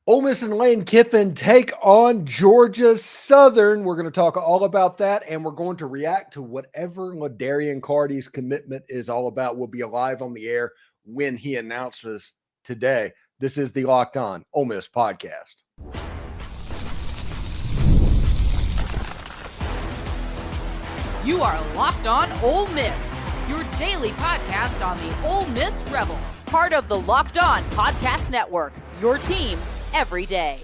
Ole Miss and Lane Kiffin take on Georgia Southern. We're going to talk all about that, and we're going to react to whatever Ladarian Clardy's commitment is all about. We'll be live on the air when he announces today. This is the Locked On Ole Miss podcast. You are Locked On Ole Miss, your daily podcast on the Ole Miss Rebels, part of the Locked On Podcast Network, your team every day.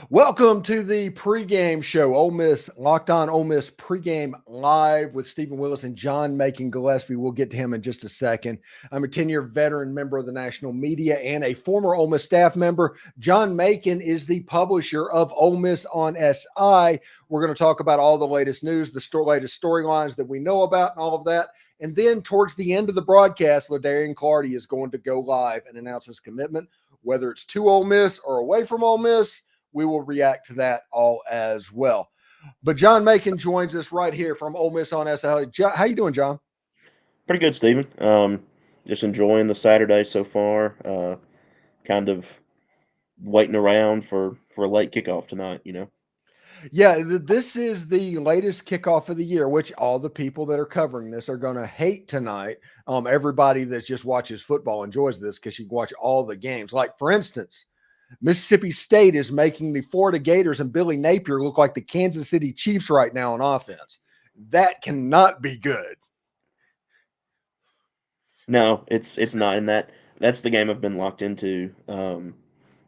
Welcome to the pregame show, Ole Miss, Locked On Ole Miss pregame live with Steven Willis and John Macon Gillespie. We'll get to him in just a second. I'm a 10-year veteran member of the national media and a former Ole Miss staff member. John Macon is the publisher of Ole Miss on SI. We're going to talk about all the latest news, the latest storylines that we know about and all of that. And then towards the end of the broadcast, Ladarian Clardy is going to go live and announce his commitment, whether it's to Ole Miss or away from Ole Miss. We will react to that all as well. But John Macon joins us right here from Ole Miss on SL. How you doing, John? Pretty good, Steven. Just enjoying the Saturday so far. Kind of waiting around for a late kickoff tonight, you know. Yeah, this is the latest kickoff of the year, which all the people that are covering this are going to hate tonight. Everybody that just watches football enjoys this because you can watch all the games. Like, for instance, Mississippi State is making the Florida Gators and Billy Napier look like the Kansas City Chiefs right now on offense. That cannot be good. No, it's not, and that's the game I've been locked into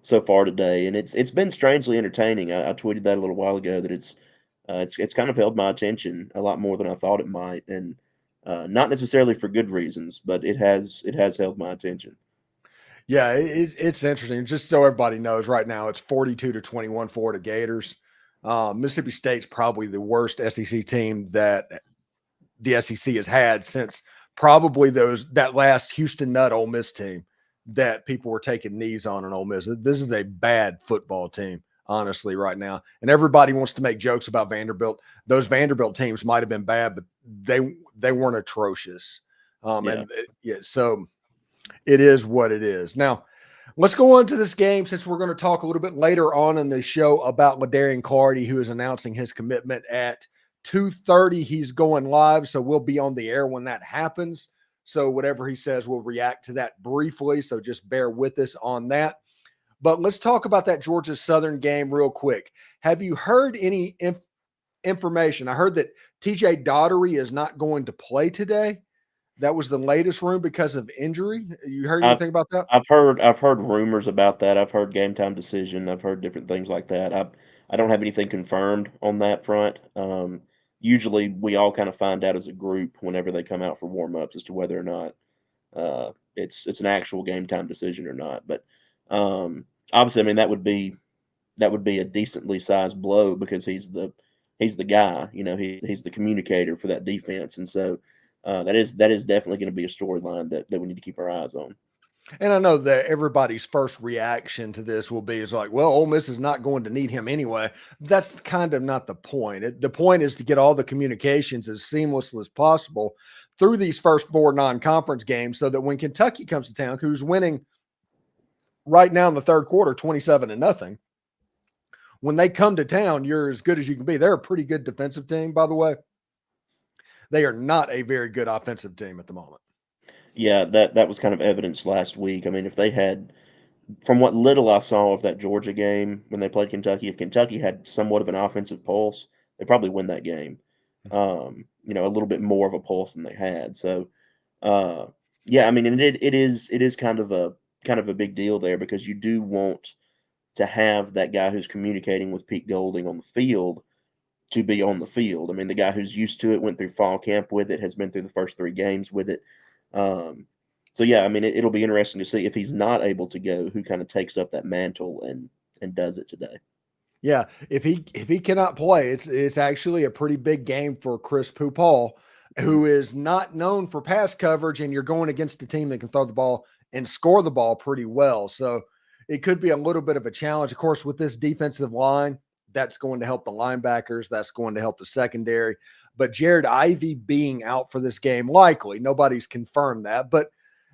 so far today, and it's been strangely entertaining. I tweeted that a little while ago that it's kind of held my attention a lot more than I thought it might, and not necessarily for good reasons, but it has held my attention. Yeah, it's interesting. Just so everybody knows, right now it's 42-21 Florida Gators. Mississippi State's probably the worst SEC team that the SEC has had since probably that last Houston Nutt Ole Miss team that people were taking knees on in Ole Miss. This is a bad football team, honestly, right now. And everybody wants to make jokes about Vanderbilt. Those Vanderbilt teams might have been bad, but they weren't atrocious. So it is what it is. Now, let's go on to this game since we're going to talk a little bit later on in the show about Ladarian Clardy, who is announcing his commitment at 2:30. He's going live, so we'll be on the air when that happens. So whatever he says, we'll react to that briefly, so just bear with us on that. But let's talk about that Georgia Southern game real quick. Have you heard any information? I heard that TJ Daugherty is not going to play today. That was the latest rumor because of injury. You heard anything about that? I've heard rumors about that. I've heard game time decision. I've heard different things like that. I don't have anything confirmed on that front. Usually we all kind of find out as a group whenever they come out for warm-ups as to whether or not it's an actual game time decision or not. But obviously, I mean, that would be a decently sized blow because he's the guy, you know, he's the communicator for that defense, and so. That is definitely going to be a storyline that we need to keep our eyes on. And I know that everybody's first reaction to this will be like, well, Ole Miss is not going to need him anyway. That's kind of not the point. The point is to get all the communications as seamless as possible through these first 4 non-conference games so that when Kentucky comes to town, who's winning right now in the third quarter, 27-0, when they come to town, you're as good as you can be. They're a pretty good defensive team, by the way. They are not a very good offensive team at the moment. Yeah, that was kind of evidenced last week. I mean, if they had, from what little I saw of that Georgia game when they played Kentucky, if Kentucky had somewhat of an offensive pulse, they probably win that game. You know, a little bit more of a pulse than they had. So, yeah, I mean, and it is kind of a big deal there because you do want to have that guy who's communicating with Pete Golding on the field to be on the field. I mean, the guy who's used to it, went through fall camp with it, has been through the first 3 games with it. So yeah, I mean, it'll be interesting to see if he's not able to go, who kind of takes up that mantle and does it today. Yeah, if he cannot play, it's actually a pretty big game for Chris Paul, who is not known for pass coverage, and you're going against a team that can throw the ball and score the ball pretty well. So it could be a little bit of a challenge. Of course, with this defensive line, that's going to help the linebackers. That's going to help the secondary. But Jared Ivey being out for this game, likely, nobody's confirmed that, but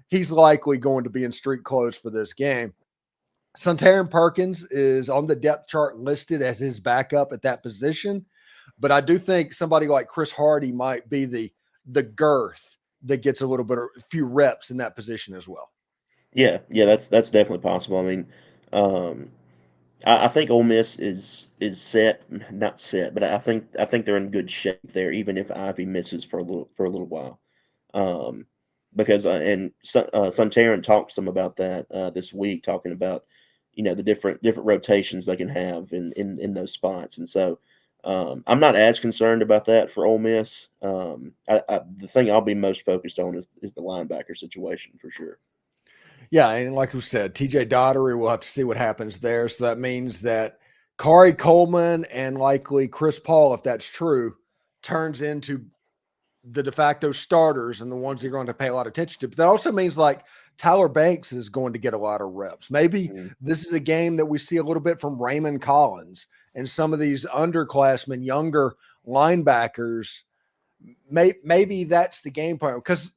he's likely going to be in street clothes for this game. Suntaran Perkins is on the depth chart listed as his backup at that position, but I do think somebody like Chris Hardy might be the girth that gets a little bit of a few reps in that position as well. Yeah, that's definitely possible. I mean, um, I think Ole Miss is set, not set, but I think they're in good shape there, even if Ivy misses for a little while. Um, because Suntaran talked some about that this week, talking about the different rotations they can have in those spots, and so I'm not as concerned about that for Ole Miss. The thing I'll be most focused on is the linebacker situation for sure. Yeah, and like we said, TJ Daugherty, we'll have to see what happens there. So that means that Kari Coleman and likely Chris Paul, if that's true, turns into the de facto starters and the ones you're going to pay a lot of attention to. But that also means like Tyler Banks is going to get a lot of reps. Maybe Mhm. this is a game that we see a little bit from Raymond Collins and some of these underclassmen, younger linebackers. Maybe that's the game plan because,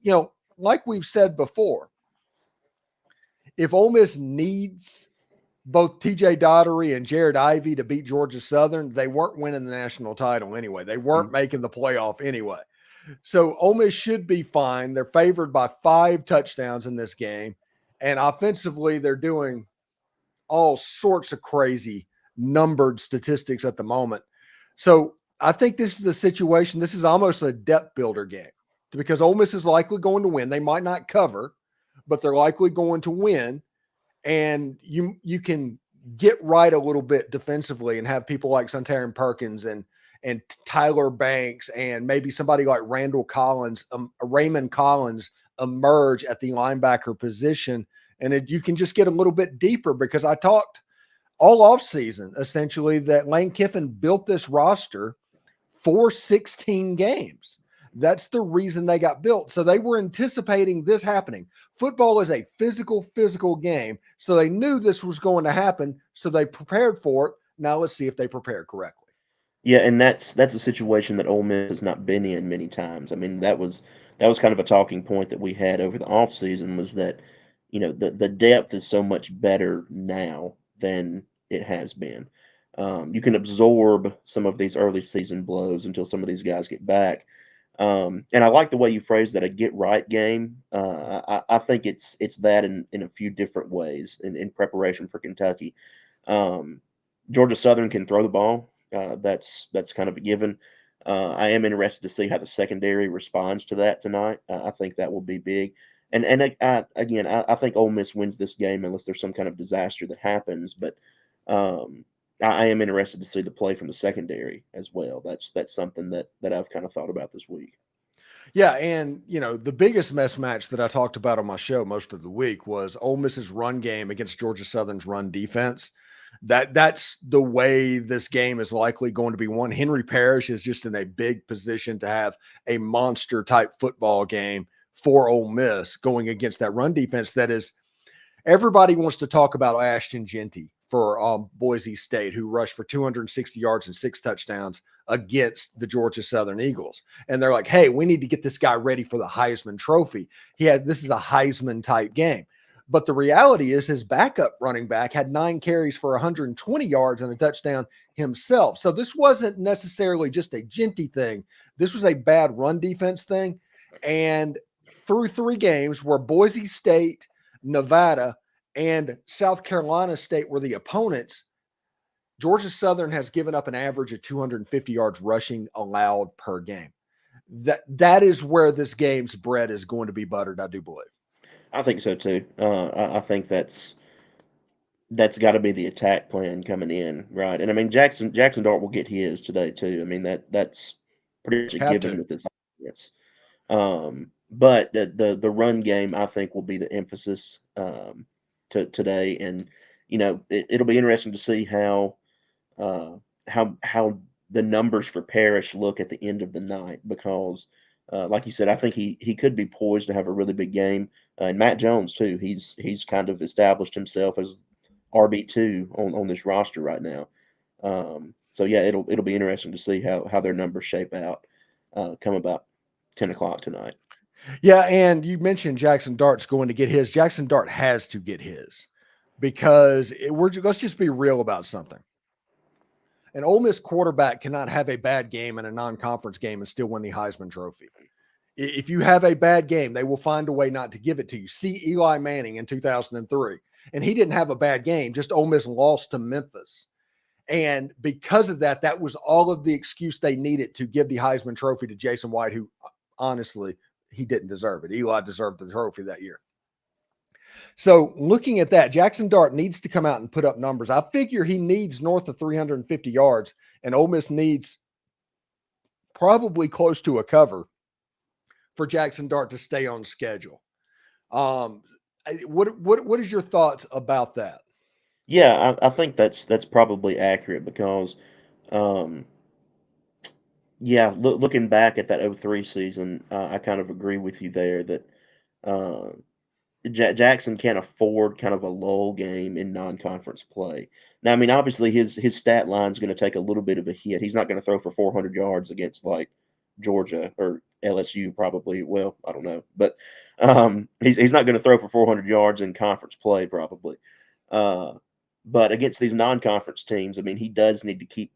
like we've said before, if Ole Miss needs both TJ Daugherty and Jared Ivey to beat Georgia Southern, they weren't winning the national title anyway. They weren't making the playoff anyway. So Ole Miss should be fine. They're favored by 5 touchdowns in this game. And offensively, they're doing all sorts of crazy numbered statistics at the moment. So I think this is a situation, this is almost a depth builder game because Ole Miss is likely going to win. They might not cover, but they're likely going to win. And you can get right a little bit defensively and have people like Suntaran Perkins and Tyler Banks and maybe somebody like Raymond Collins emerge at the linebacker position. And you can just get a little bit deeper because I talked all offseason essentially that Lane Kiffin built this roster for 16 games. That's the reason they got built. So they were anticipating this happening. Football is a physical game. So they knew this was going to happen. So they prepared for it. Now let's see if they prepared correctly. Yeah, and that's a situation that Ole Miss has not been in many times. I mean, that was kind of a talking point that we had over the offseason was that, the depth is so much better now than it has been. You can absorb some of these early season blows until some of these guys get back. And I like the way you phrased that, a get right game. I think it's that in a few different ways in preparation for Kentucky. Um, Georgia Southern can throw the ball. That's kind of a given. I am interested to see how the secondary responds to that tonight. I think that will be big. And I think Ole Miss wins this game unless there's some kind of disaster that happens. But I am interested to see the play from the secondary as well. That's something that I've kind of thought about this week. Yeah, and the biggest mismatch that I talked about on my show most of the week was Ole Miss's run game against Georgia Southern's run defense. That's the way this game is likely going to be won. Henry Parrish is just in a big position to have a monster type football game for Ole Miss going against that run defense. That is, everybody wants to talk about Ashton Genty for Boise State, who rushed for 260 yards and 6 touchdowns against the Georgia Southern Eagles. And they're like, hey, we need to get this guy ready for the Heisman Trophy. This is a Heisman type game. But the reality is his backup running back had 9 carries for 120 yards and a touchdown himself. So this wasn't necessarily just a Genty thing. This was a bad run defense thing. And through 3 games where Boise State, Nevada, and South Carolina State were the opponents, Georgia Southern has given up an average of 250 yards rushing allowed per game. That is where this game's bread is going to be buttered, I do believe. I think so too. I think that's got to be the attack plan coming in, right? And I mean Jackson Dart will get his today too. I mean that's pretty much a Have given to. with this offense. But the run game I think will be the emphasis today, and it'll be interesting to see how the numbers for Parrish look at the end of the night because. Like you said, I think he could be poised to have a really big game. And Matt Jones too. He's kind of established himself as RB2 on this roster right now. So yeah, it'll be interesting to see how their numbers shape out come about 10 o'clock tonight. Yeah, and you mentioned Jackson Dart's going to get his. Jackson Dart has to get his because let's just be real about something. An Ole Miss quarterback cannot have a bad game in a non-conference game and still win the Heisman Trophy. If you have a bad game, they will find a way not to give it to you. See Eli Manning in 2003, and he didn't have a bad game, just Ole Miss lost to Memphis. And because of that, that was all of the excuse they needed to give the Heisman Trophy to Jason White, who honestly, he didn't deserve it. Eli deserved the trophy that year. So looking at that, Jackson Dart needs to come out and put up numbers. I figure he needs north of 350 yards, and Ole Miss needs probably close to a cover for Jackson Dart to stay on schedule. What is your thoughts about that? Yeah, I think that's probably accurate because, looking back at that 03 season, I kind of agree with you there that Jackson can't afford kind of a lull game in non-conference play. Now, I mean, obviously his stat line is going to take a little bit of a hit. He's not going to throw for 400 yards against like Georgia or LSU probably. Well, I don't know, but he's not going to throw for 400 yards in conference play probably. But against these non-conference teams, I mean, he does need to keep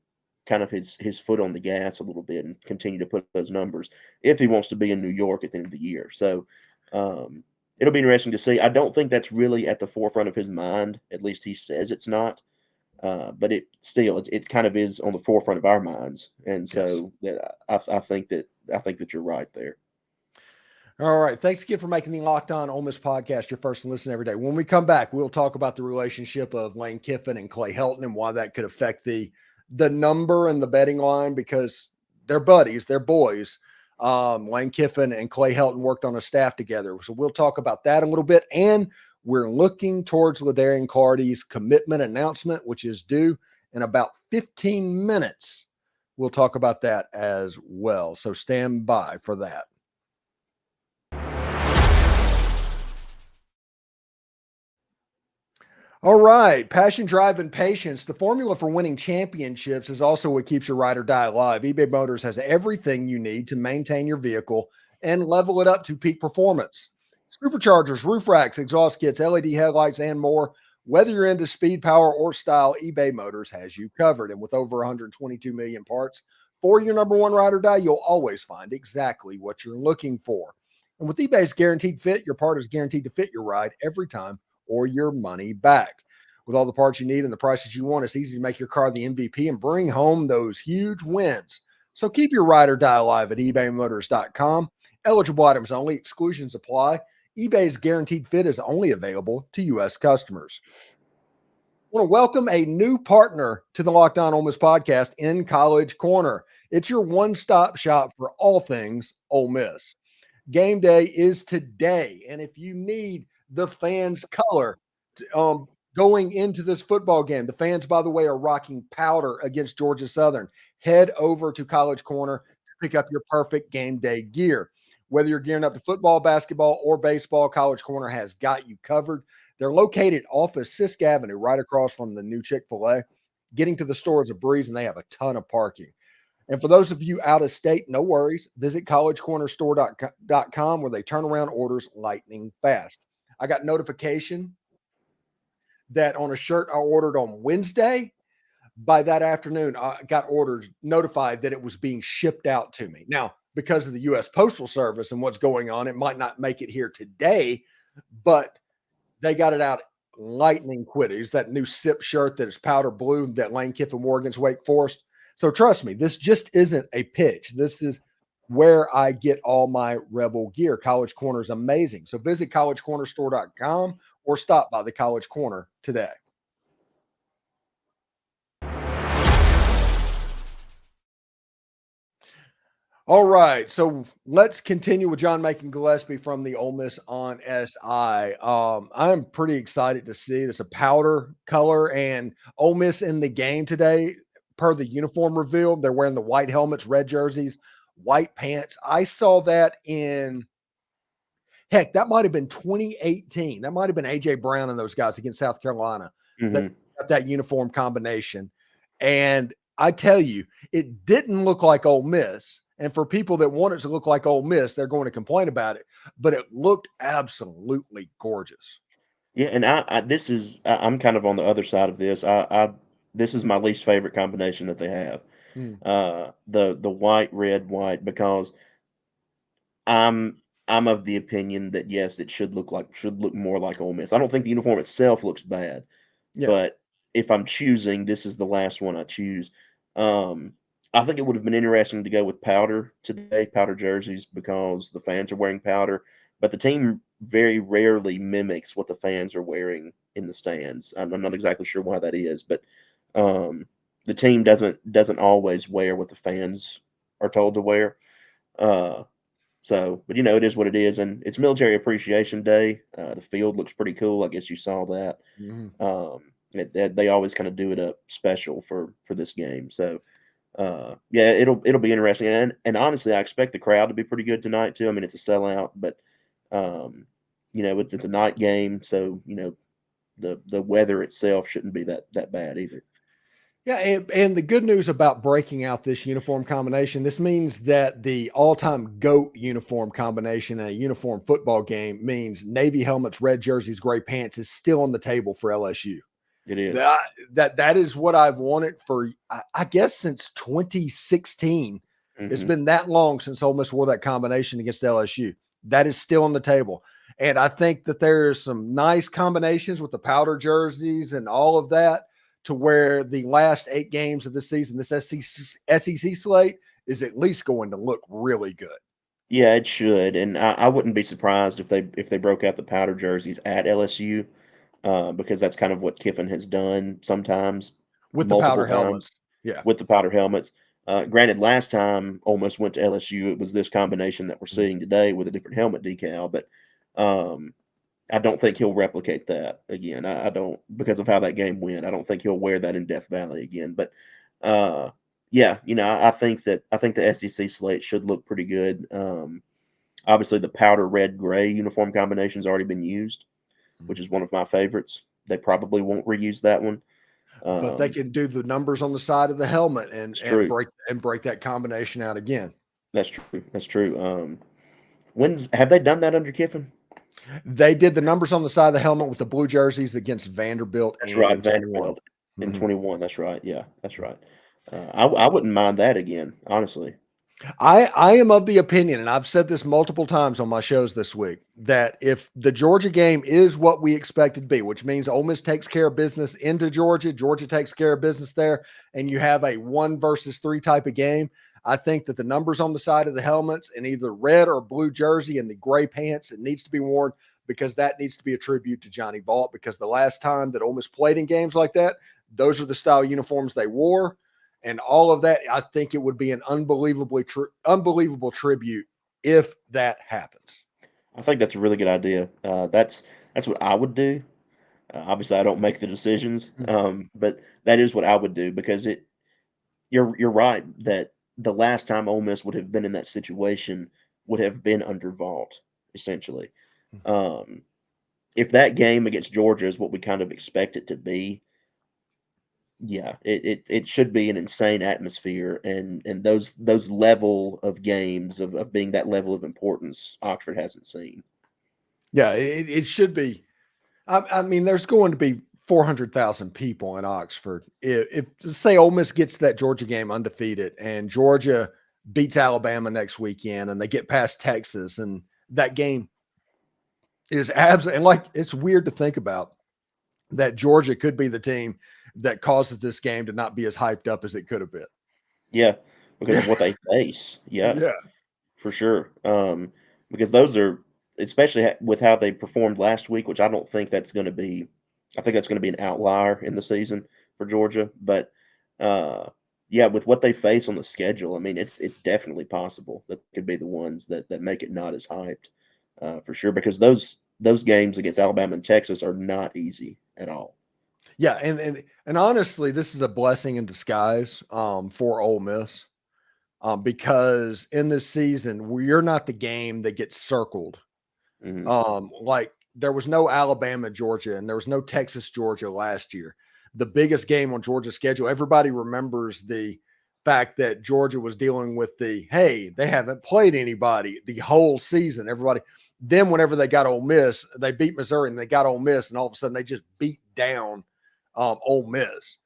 kind of his foot on the gas a little bit and continue to put those numbers if he wants to be in New York at the end of the year. So it'll be interesting to see. I don't think that's really at the forefront of his mind. At least he says it's not. But it kind of is on the forefront of our minds. And so I think that you're right there. All right. Thanks again for making the Locked On Ole Miss podcast your first listen every day. When we come back, we'll talk about the relationship of Lane Kiffin and Clay Helton and why that could affect the number and the betting line, because they're buddies, they're boys. Lane Kiffin and Clay Helton worked on a staff together. So we'll talk about that a little bit. And we're looking towards Ladarian Clardy's commitment announcement, which is due in about 15 minutes. We'll talk about that as well. So stand by for that. All right. Passion, drive, and patience. The formula for winning championships is also what keeps your ride or die alive. eBay Motors has everything you need to maintain your vehicle and level it up to peak performance. Superchargers, roof racks, exhaust kits, LED headlights, and more. Whether you're into speed, power, or style, eBay Motors has you covered. And with over 122 million parts for your number one ride or die, you'll always find exactly what you're looking for. And with eBay's Guaranteed Fit, your part is guaranteed to fit your ride every time or your money back. With all the parts you need and the prices you want, it's easy to make your car the MVP and bring home those huge wins. So keep your ride or die alive at ebaymotors.com. Eligible items only. Exclusions apply. eBay's Guaranteed Fit is only available to U.S. customers. I want to welcome a new partner to the Locked On Ole Miss podcast in College Corner. It's your one-stop shop for all things Ole Miss. Game day is today, and if you need the fans' color going into this football game, the fans, by the way, are rocking powder against Georgia Southern. Head over to College Corner to pick up your perfect game day gear. Whether you're gearing up to football, basketball, or baseball, College Corner has got you covered. They're located off of Sisk Avenue, right across from the new Chick-fil-A. Getting to the store is a breeze, and they have a ton of parking. And for those of you out of state, no worries. Visit collegecornerstore.com where they turn around orders lightning fast. I got notification that on a shirt I ordered on Wednesday, by that afternoon, I got notified that it was being shipped out to me. Now, because of the U.S. Postal Service and what's going on, it might not make it here today, but they got it out lightning quick. It's that new SIP shirt that is powder blue that Lane Kiffin wore against Wake Forest. So trust me, this just isn't a pitch. This is where I get all my Rebel gear. College Corner is amazing. So visit collegecornerstore.com or stop by the College Corner today. All right, so let's continue with John Macon Gillespie from the Ole Miss on SI. I'm pretty excited to see this, a powder color, and Ole Miss in the game today, per the uniform reveal. They're wearing the white helmets, red jerseys, white pants. I saw that that might have been 2018. That might have been A.J. Brown and those guys against South Carolina. That got that uniform combination. And I tell you, it didn't look like Ole Miss. And for people that want it to look like Ole Miss, they're going to complain about it. But it looked absolutely gorgeous. Yeah, and I'm kind of on the other side of this. This is my least favorite combination that they have. Hmm. The white, red, white, because I'm I'm of the opinion that yes, it should look more like Ole Miss. I don't think the uniform itself looks bad, Yeah. but if I'm choosing, this is the last one I choose. Um, I think it would have been interesting to go with powder today, powder jerseys, because the fans are wearing powder, but the team very rarely mimics what the fans are wearing in the stands. I'm not exactly sure why that is, but um, the team doesn't always wear what the fans are told to wear. Uh, but it is what it is, and it's Military Appreciation Day. The field looks pretty cool. I guess you saw that. Mhm. They always kind of do it up special for this game. So yeah, it'll be interesting. And honestly, I expect the crowd to be pretty good tonight too. I mean, it's a sellout, but um, it's a night game, so the weather itself shouldn't be that bad either. Yeah, and the good news about breaking out this uniform combination, this means that the all-time GOAT uniform combination in a uniform football game means navy helmets, red jerseys, gray pants is still on the table for LSU. It is. That is what I've wanted for I guess since 2016. It's Hmm. been that long since Ole Miss wore that combination against LSU. That is still on the table. And I think that there's some nice combinations with the powder jerseys and all of that to where the last 8 games of the season, this SEC slate is at least going to look really good Yeah, it should, and I wouldn't be surprised if they broke out the powder jerseys at LSU, because that's kind of what Kiffin has done sometimes, with the multiple powder times helmets. Yeah. with the powder helmets. Granted, last time almost went to LSU, it was this combination that we're Mhm. seeing today with a different helmet decal, but um, I don't think he'll replicate that again. I don't, because of how that game went. I don't think he'll wear that in Death Valley again. But uh, yeah, I think the SEC slate should look pretty good. Obviously, the powder red gray uniform combination has already been used, which is one of my favorites. They probably won't reuse that one. But they can do the numbers on the side of the helmet and It's and true. break that combination out again. That's true. That's true. When's have they done that under Kiffin? They did the numbers on the side of the helmet with the blue jerseys against Vanderbilt That's right, in 21. Vanderbilt in Mhm. 21. That's right. Yeah, that's right. I wouldn't mind that again, honestly. I am of the opinion, and I've said this multiple times on my shows this week, that if the Georgia game is what we expect it to be, which means Ole Miss takes care of business into Georgia, Georgia takes care of business there, and you have a 1 versus 3 type of game, I think that the numbers on the side of the helmets and either red or blue jersey and the gray pants, it needs to be worn because that needs to be a tribute to Johnny Vaught, because the last time that Ole Miss played in games like that, those are the style uniforms they wore. And all of that, I think it would be an unbelievable tribute if that happens. I think that's a really good idea. That's what I would do. Obviously, I don't make the decisions, Mhm. but that is what I would do because it. You're right that the last time Ole Miss would have been in that situation would have been under Vault, essentially. Um, if that game against Georgia is what we kind of expect it to be, yeah, it should be an insane atmosphere, and those level of games of being that level of importance, Oxford hasn't seen. Yeah, it should be. I mean, there's going to be 400,000 people in Oxford. Say Ole Miss gets that Georgia game undefeated and Georgia beats Alabama next weekend and they get past Texas and that game is absolutely, and like, it's weird to think about that Georgia could be the team that causes this game to not be as hyped up as it could have been. Yeah, because of what they face. Yeah, Yeah. for sure. Because those are especially with how they performed last week, which I don't think that's going to be. I think that's going to be an outlier in the season for Georgia. But uh, yeah, with what they face on the schedule, I mean, it's definitely possible that could be the ones that make it not as hyped, for sure. Because those games against Alabama and Texas are not easy at all. Yeah, and honestly, this is a blessing in disguise for Ole Miss because in this season, we're not the game that gets circled. Hmm. Like there was no Alabama, Georgia, and there was no Texas, Georgia last year. The biggest game on Georgia's schedule, everybody remembers the fact that Georgia was dealing with hey, they haven't played anybody the whole season. Everybody. Then whenever they got Ole Miss, they beat Missouri and they got Ole Miss, and all of a sudden they just beat down Ole Miss.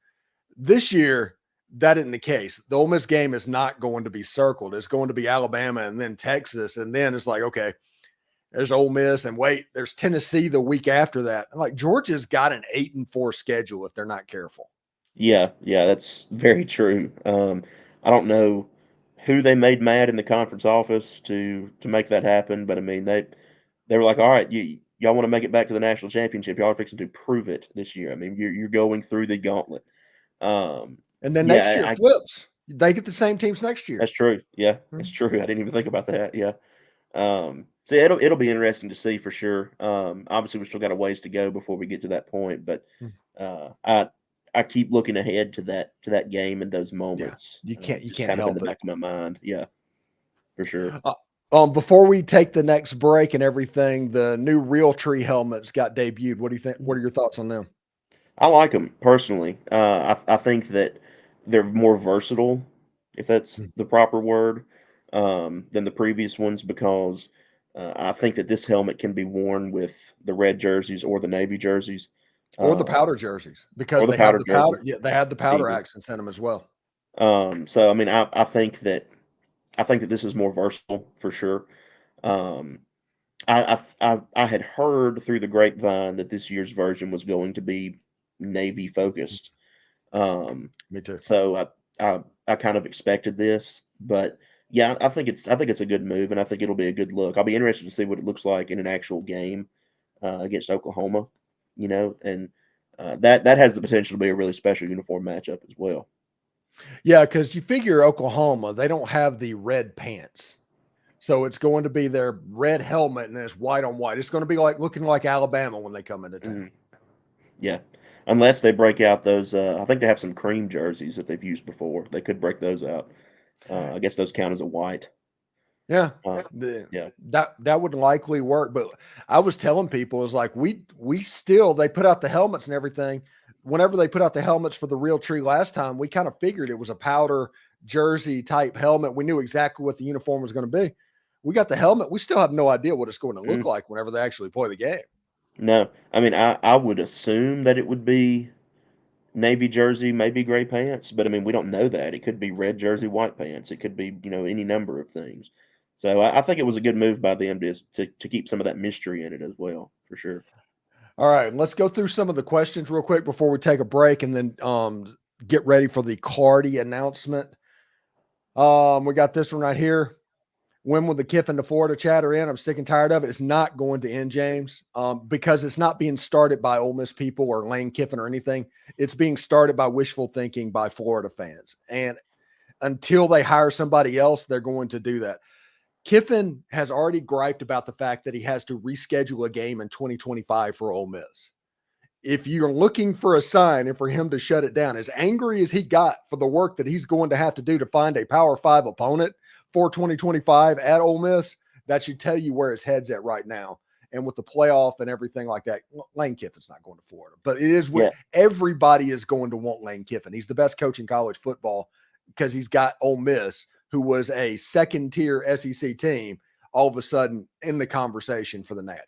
This year, that isn't the case. The Ole Miss game is not going to be circled. It's going to be Alabama and then Texas. And then it's like, okay, there's Ole Miss, and wait, there's Tennessee the week after that. Like, Georgia's got an 8-4 schedule if they're not careful. Yeah, that's very true. I don't know who they made mad in the conference office to make that happen, but I mean they were like, all right, y'all want to make it back to the national championship, y'all are fixing to prove it this year. I mean, you're going through the gauntlet. And then next year flips. They get the same teams next year. That's true. Yeah, that's true. I didn't even think about that. Yeah. So it'll be interesting to see for sure. Obviously we still got a ways to go before we get to that point, but I keep looking ahead to that game and those moments. Yeah, you can't kind help of in the back of my mind. Yeah, for sure. Before we take the next break and everything, the new Realtree helmets got debuted. What do you think? What are your thoughts on them? I like them personally. I think that they're more versatile, if that's the proper word, than the previous ones, because I think that this helmet can be worn with the red jerseys or the navy jerseys. Or the powder jerseys, because they have the powder. Yeah, they have the powder accents in them as well. So I mean, I think that this is more versatile for sure. I had heard through the grapevine that this year's version was going to be navy focused. Me too. So I kind of expected this, but yeah, I think it's a good move, and I think it'll be a good look. I'll be interested to see what it looks like in an actual game against Oklahoma. And that has the potential to be a really special uniform matchup as well. Yeah, because you figure Oklahoma, they don't have the red pants. So it's going to be their red helmet and it's white on white. It's going to be looking like Alabama when they come into town. Mm-hmm. Yeah. Unless they break out those, I think they have some cream jerseys that they've used before. They could break those out. I guess those count as a white. Yeah, yeah, that would likely work. But I was telling people, is like we still, they put out the helmets and everything. Whenever they put out the helmets for the Realtree last time, we kind of figured it was a powder jersey type helmet. We knew exactly what the uniform was going to be. We got the helmet. We still have no idea what it's going to look like whenever they actually play the game. No, I mean, I would assume that it would be navy jersey, maybe gray pants, but I mean, we don't know that. It could be red jersey, white pants. It could be, any number of things. So I think it was a good move by them to keep some of that mystery in it as well, for sure. All right, let's go through some of the questions real quick before we take a break, and then get ready for the Clardy announcement. We got this one right here. When will the Kiffin to Florida chatter end? I'm sick and tired of it. It's not going to end, James, because it's not being started by Ole Miss people or Lane Kiffin or anything. It's being started by wishful thinking by Florida fans. And until they hire somebody else, they're going to do that. Kiffin has already griped about the fact that he has to reschedule a game in 2025 for Ole Miss. If you're looking for a sign and for him to shut it down, as angry as he got for the work that he's going to have to do to find a Power 5 opponent for 2025 at Ole Miss, that should tell you where his head's at right now. And with the playoff and everything like that, Lane Kiffin's not going to Florida. But it is where everybody is going to want Lane Kiffin. He's the best coach in college football because he's got Ole Miss, who was a second-tier SEC team, all of a sudden in the conversation for the Natty.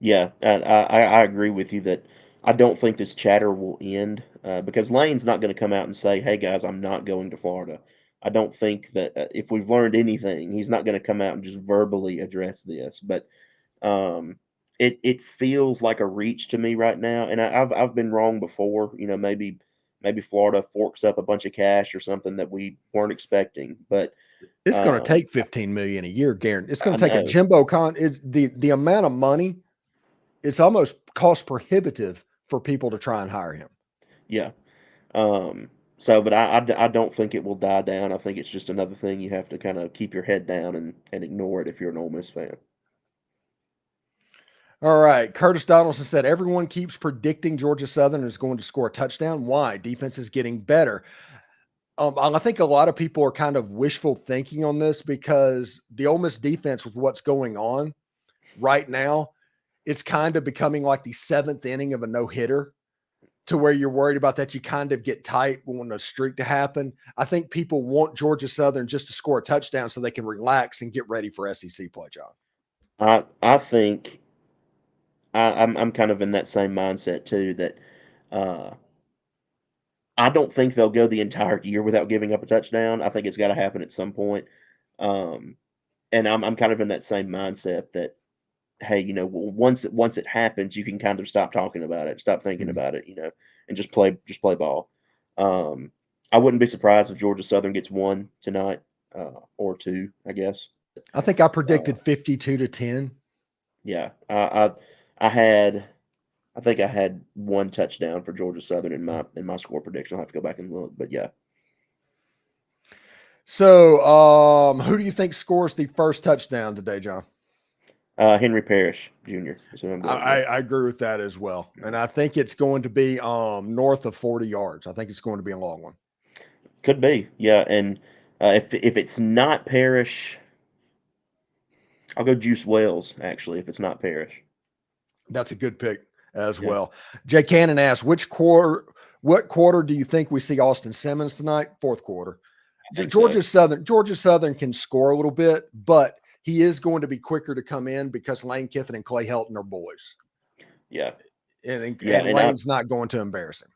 Yeah, I agree with you that I don't think this chatter will end because Lane's not going to come out and say, hey, guys, I'm not going to Florida. I don't think that if we've learned anything, he's not going to come out and just verbally address this. But it feels like a reach to me right now, and I've been wrong before. Maybe Florida forks up a bunch of cash or something that we weren't expecting. But it's going to take $15 million a year, Garen. It's going to take a jumbo the amount of money. It's almost cost prohibitive for people to try and hire him. Yeah. But I don't think it will die down. I think it's just another thing you have to kind of keep your head down and ignore it if you're an Ole Miss fan. All right. Curtis Donaldson said, everyone keeps predicting Georgia Southern is going to score a touchdown. Why? Defense is getting better. I think a lot of people are kind of wishful thinking on this because the Ole Miss defense with what's going on right now, it's kind of becoming like the seventh inning of a no-hitter. to where you're worried about that. You kind of get tight when a streak to happen. I think people want Georgia Southern just to score a touchdown so they can relax and get ready for SEC play, John. I think I'm kind of in that same mindset too. That uh, I don't think they'll go the entire year without giving up a touchdown. I think it's got to happen at some point. Um, and I'm kind of in that same mindset that, hey, once it happens, you can kind of stop talking about it, stop thinking about it, and just play ball. I wouldn't be surprised if Georgia Southern gets one tonight, or two, I guess. I think I predicted 52-10. Yeah, I think I had one touchdown for Georgia Southern in my score prediction. I'll have to go back and look, but yeah. So, who do you think scores the first touchdown today, John? Henry Parrish Jr. is who I'm going with. I agree with that as well. And I think it's going to be north of 40 yards. I think it's going to be a long one. Could be, yeah. And if it's not Parrish, I'll go Juice Wells, actually, if it's not Parrish. That's a good pick as well. Jay Cannon asks, what quarter do you think we see Austin Simmons tonight? Fourth quarter. Georgia Southern can score a little bit, but he is going to be quicker to come in because Lane Kiffin and Clay Helton are boys. Yeah. And Lane's not going to embarrass him.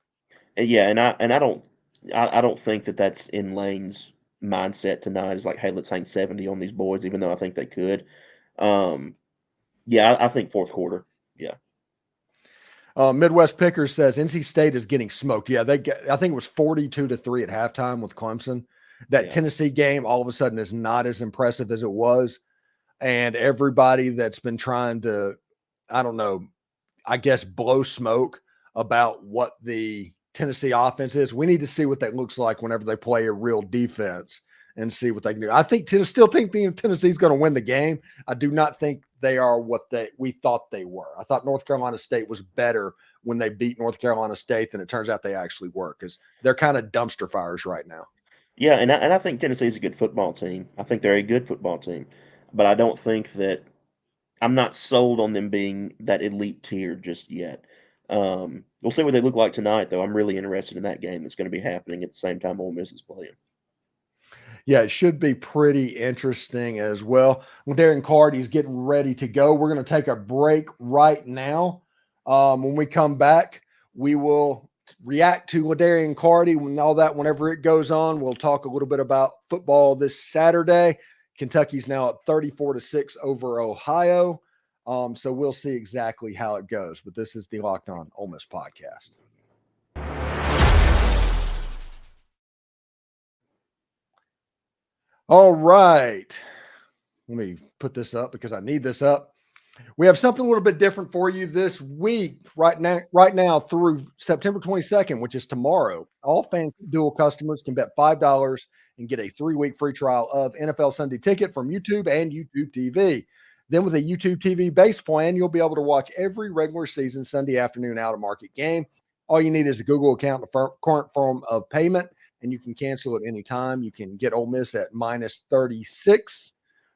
Yeah, and I don't think that's in Lane's mindset tonight. Is like, hey, let's hang 70 on these boys, even though I think they could. I think fourth quarter. Yeah. Midwest Picker says NC State is getting smoked. Yeah, I think it was 42-3 at halftime with Clemson. That Tennessee game all of a sudden is not as impressive as it was. And everybody that's been trying to, I don't know, I guess blow smoke about what the Tennessee offense is, we need to see what that looks like whenever they play a real defense and see what they can do. I still think Tennessee's going to win the game. I do not think they are what we thought they were. I thought North Carolina State was better when they beat North Carolina State than it turns out they actually were, because they're kind of dumpster fires right now. Yeah, and I think Tennessee's a good football team. I think they're a good football team, but I don't think that I'm not sold on them being that elite tier just yet. We'll see what they look like tonight, though. I'm really interested in that game that's going to be happening at the same time Ole Miss is playing. Yeah, it should be pretty interesting as well. Ladarian Clardy is getting ready to go. We're going to take a break right now. When we come back, we will react to Ladarian Clardy and all that whenever it goes on. We'll talk a little bit about football this Saturday. Kentucky's now at 34-6 over Ohio. So we'll see exactly how it goes. But this is the Locked On Ole Miss podcast. All right. Let me put this up because I need this up. We have something a little bit different for you this week, right now through September 22nd, which is tomorrow. All FanDuel customers can bet $5 and get a 3-week free trial of NFL Sunday Ticket from YouTube and YouTube TV. Then with a YouTube TV base plan, you'll be able to watch every regular season Sunday afternoon out-of-market game. All you need is a Google account and a current form of payment, and you can cancel at any time. You can get Ole Miss at minus 36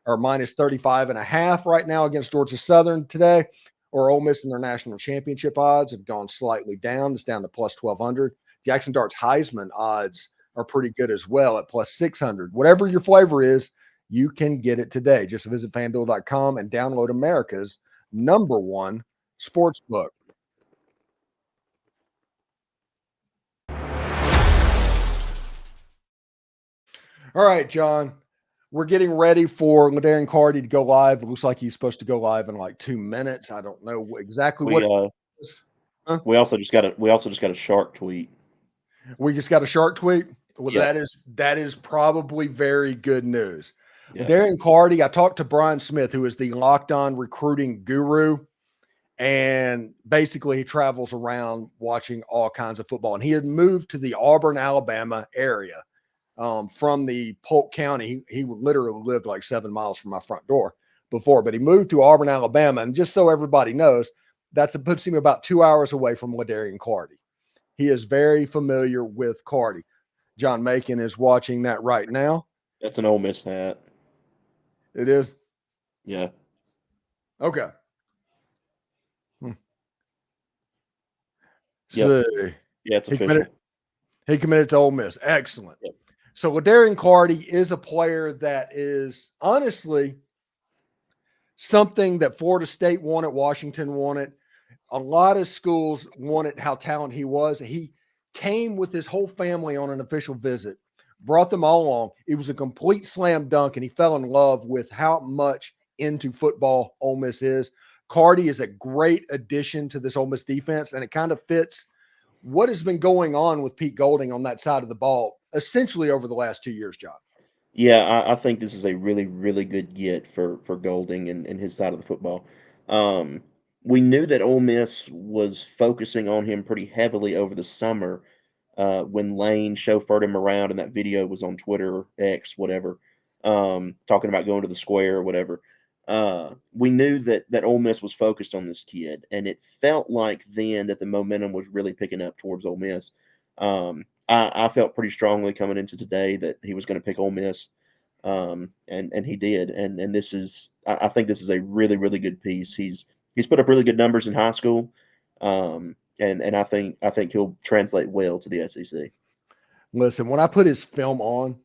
or minus 35.5 right now against Georgia Southern today, or Ole Miss in their national championship odds have gone slightly down. It's down to plus 1,200. Jackson Dart's Heisman odds are pretty good as well at plus 600. Whatever your flavor is, you can get it today. Just visit FanDuel.com and download America's #1 sportsbook. All right, John. We're getting ready for Ladarian Clardy to go live. It looks like he's supposed to go live in like 2 minutes. I don't know exactly what. We also just got a shark tweet. We just got a shark tweet. Well, yeah. that is probably very good news. Yeah. Ladarian Clardy, I talked to Brian Smith, who is the Locked On recruiting guru, and basically he travels around watching all kinds of football. And he had moved to the Auburn, Alabama area. From the Polk County. He literally lived like 7 miles from my front door before, but he moved to Auburn, Alabama. And just so everybody knows, it puts him about 2 hours away from Ladarian Clardy. He is very familiar with Clardy. John Macon is watching that right now. That's an Ole Miss hat. It is? Yeah. Okay. Yep. See. Yeah, it's He official. committed to Ole Miss. Excellent. Yep. So Ladarian Clardy is a player that is honestly something that Florida State wanted, Washington wanted. A lot of schools wanted how talented he was. He came with his whole family on an official visit, brought them all along. It was a complete slam dunk, and he fell in love with how much into football Ole Miss is. Clardy is a great addition to this Ole Miss defense, and it kind of fits what has been going on with Pete Golding on that side of the ball, essentially over the last 2 years, John. Yeah, I think this is a really, really good get for Golding and his side of the football. Um, we knew that Ole Miss was focusing on him pretty heavily over the summer when Lane chauffeured him around, and that video was on Twitter, X, whatever, talking about going to the square or whatever. We knew that Ole Miss was focused on this kid, and it felt like then that the momentum was really picking up towards Ole Miss. I felt pretty strongly coming into today that he was going to pick Ole Miss, and he did. And this is, I think this is a really, really good piece. He's put up really good numbers in high school, and I think he'll translate well to the SEC. Listen, when I put his film on,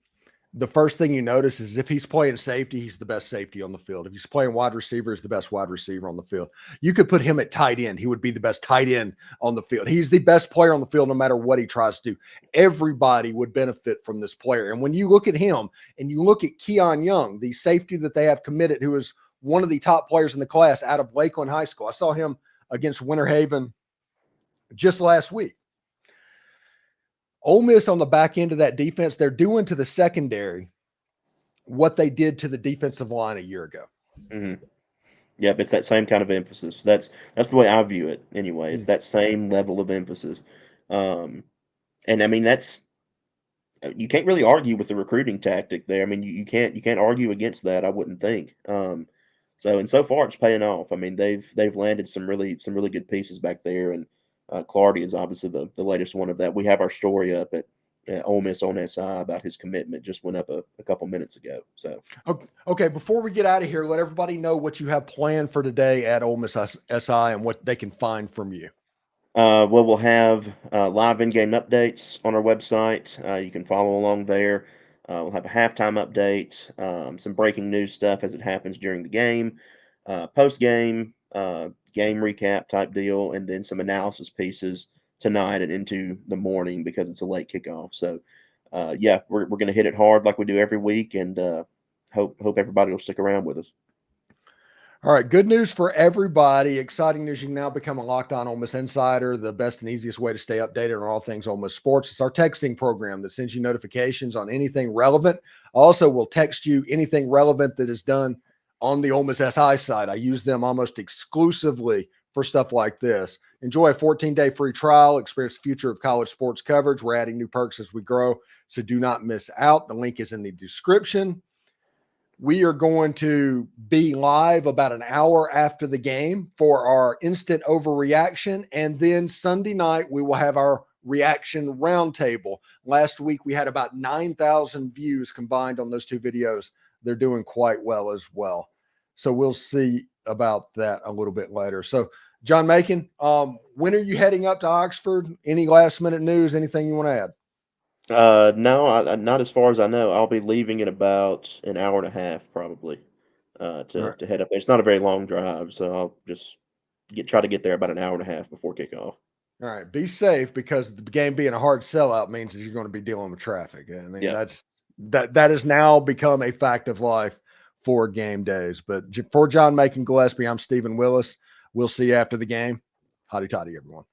the first thing you notice is if he's playing safety, he's the best safety on the field. If he's playing wide receiver, he's the best wide receiver on the field. You could put him at tight end. He would be the best tight end on the field. He's the best player on the field no matter what he tries to do. Everybody would benefit from this player. And when you look at him and you look at Keon Young, the safety that they have committed, who is one of the top players in the class out of Lakeland High School. I saw him against Winter Haven just last week. Ole Miss on the back end of that defense, they're doing to the secondary what they did to the defensive line a year ago. Mm-hmm. Yep, it's that same kind of emphasis. That's the way I view it anyway. It's that same level of emphasis. And I mean, that's, you can't really argue with the recruiting tactic there. I mean, you can't argue against that, I wouldn't think. So far it's paying off. I mean, they've landed some really good pieces back there, and Clardy is obviously the latest one of that. We have our story up at Ole Miss on SI about his commitment. Just went up a couple minutes ago. So okay, before we get out of here, let everybody know what you have planned for today at Ole Miss SI and what they can find from you. Well, we'll have live in-game updates on our website. You can follow along there. We'll have a halftime update, some breaking news stuff as it happens during the game, post-game, game recap type deal, and then some analysis pieces tonight and into the morning because it's a late kickoff. So, yeah, we're going to hit it hard like we do every week, and hope everybody will stick around with us. All right, good news for everybody. Exciting news. You can now become a Locked On Ole Miss Insider, the best and easiest way to stay updated on all things Ole Miss sports. It's our texting program that sends you notifications on anything relevant. Also, we'll text you anything relevant that is done on the Ole Miss SI side. I use them almost exclusively for stuff like this. Enjoy a 14-day free trial. Experience the future of college sports coverage. We're adding new perks as we grow, so do not miss out. The link is in the description. We are going to be live about an hour after the game for our instant overreaction. And then Sunday night, we will have our reaction roundtable. Last week, we had about 9,000 views combined on those two videos. They're doing quite well as well. So we'll see about that a little bit later. So, John Macon, when are you heading up to Oxford? Any last minute news? Anything you want to add? No, not as far as I know. I'll be leaving in about an hour and a half, probably, to head up there. It's not a very long drive, so I'll just try to get there about an hour and a half before kickoff. All right, be safe, because the game being a hard sellout means that you're going to be dealing with traffic. I mean, that has now become a fact of life for game days. But for John Macon Gillespie, I'm Steven Willis. We'll see you after the game. Hotty toddy, everyone.